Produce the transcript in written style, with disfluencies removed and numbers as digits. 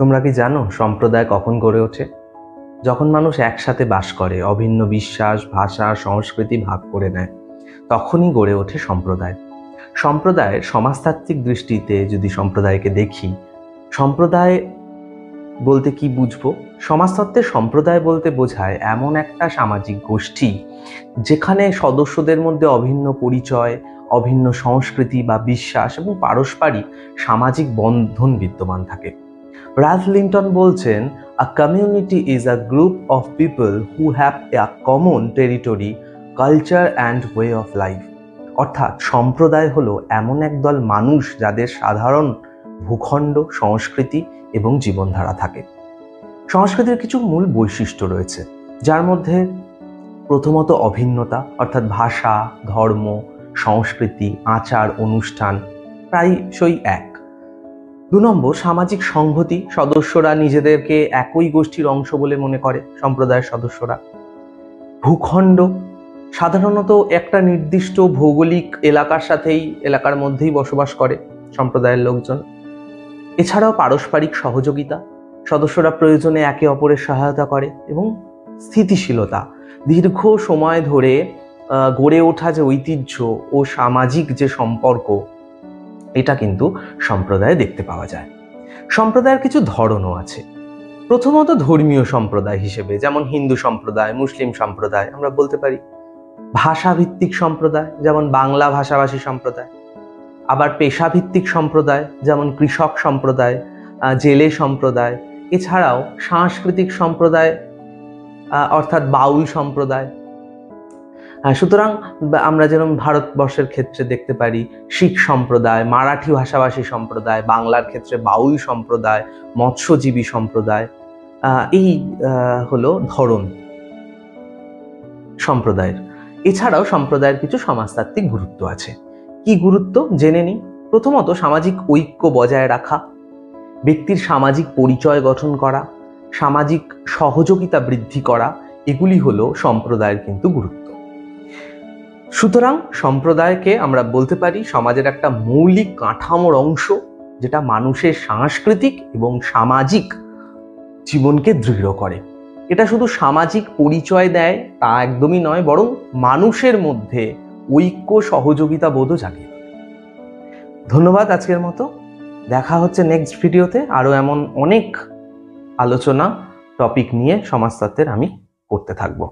তোমরা কি জানো সম্প্রদায় কখন গড়ে ওঠে? যখন মানুষ একসাথে বাস করে, অভিন্ন বিশ্বাস, ভাষা, সংস্কৃতি ভাগ করে নেয়, তখনই গড়ে ওঠে সম্প্রদায়। সম্প্রদায়ের সমাজতাত্ত্বিক দৃষ্টিতে যদি সম্প্রদায়কে দেখি, সম্প্রদায় বলতে কি বুঝবো? সমাজতত্ত্বের সম্প্রদায় বলতে বোঝায় এমন একটা সামাজিক গোষ্ঠী যেখানে সদস্যদের মধ্যে অভিন্ন পরিচয়, অভিন্ন সংস্কৃতি বা বিশ্বাস এবং পারস্পরিক সামাজিক বন্ধন বিদ্যমান থাকে। রালফ লিন্টন বলছেন, "A community is a group of people who have a common territory, culture and way of life." অর্থাৎ সম্প্রদায় হলো এমন একদল মানুষ যাদের সাধারণ ভূখণ্ড, সংস্কৃতি এবং জীবনধারা থাকে। সংস্কৃতির কিছু মূল বৈশিষ্ট্য রয়েছে, যার মধ্যে প্রথমত অভিন্নতা, অর্থাৎ ভাষা, ধর্ম, সংস্কৃতি, আচার, অনুষ্ঠান প্রায়শই এক। 2 নম্বর সামাজিক সংহতি, সদস্যরা নিজেদেরকে একই গোষ্ঠীর অংশ বলে মনে করে সম্প্রদায়ের সদস্যরা। ভূখণ্ড, সাধারণত একটা নির্দিষ্ট ভৌগোলিক এলাকার মধ্যেই বসবাস করে সম্প্রদায়ের লোকজন। এছাড়াও পারস্পরিক সহযোগিতা, সদস্যরা প্রয়োজনে একে অপরের সহায়তা করে। এবং স্থিতিশীলতা, দীর্ঘ সময় ধরে গড়ে ওঠা যে ঐতিহ্য ও সামাজিক যে সম্পর্ক, এটা কিন্তু সম্প্রদায়ে দেখতে পাওয়া যায়। সম্প্রদায়ের কিছু ধরনও আছে। প্রথমত ধর্মীয় সম্প্রদায় হিসেবে, যেমন হিন্দু সম্প্রদায়, মুসলিম সম্প্রদায় আমরা বলতে পারি। ভাষাভিত্তিক সম্প্রদায়, যেমন বাংলা ভাষাভাষী সম্প্রদায়। আবার পেশাভিত্তিক সম্প্রদায়, যেমন কৃষক সম্প্রদায়, জেলে সম্প্রদায়। এছাড়াও সাংস্কৃতিক সম্প্রদায়, অর্থাৎ বাউল সম্প্রদায়। সুতরাং আমরা যেরকম ভারতবর্ষের ক্ষেত্রে দেখতে পারি শিখ সম্প্রদায়, মারাঠি ভাষাভাষী সম্প্রদায়, বাংলার ক্ষেত্রে বাউল সম্প্রদায়, মৎস্যজীবী সম্প্রদায়। এই হলো ধরন সম্প্রদায়ের। এছাড়াও সম্প্রদায়ের কিছু সমাজতাত্ত্বিক গুরুত্ব আছে। কি গুরুত্ব জেনে নিই। প্রথমত সামাজিক ঐক্য বজায় রাখা, ব্যক্তির সামাজিক পরিচয় গঠন করা, সামাজিক সহযোগিতা বৃদ্ধি করা, এগুলি হলো সম্প্রদায়ের কিন্তু গুরুত্ব। সুতরাং সম্প্রদায়কে আমরা বলতে পারি সমাজের একটা মৌলিক কাঠামোর অংশ, যেটা মানুষের সাংস্কৃতিক এবং সামাজিক জীবনকে দৃঢ় করে। এটা শুধু সামাজিক পরিচয় দেয় তা একদমই নয়, বরং মানুষের মধ্যে ঐক্য, সহযোগিতা বোধও জাগিয়ে তোলে। ধন্যবাদ আজকের মতো। দেখা হচ্ছে নেক্সট ভিডিওতে। আরও এমন অনেক আলোচনা টপিক নিয়ে সমাজতত্ত্বের আমি করতে থাকবো।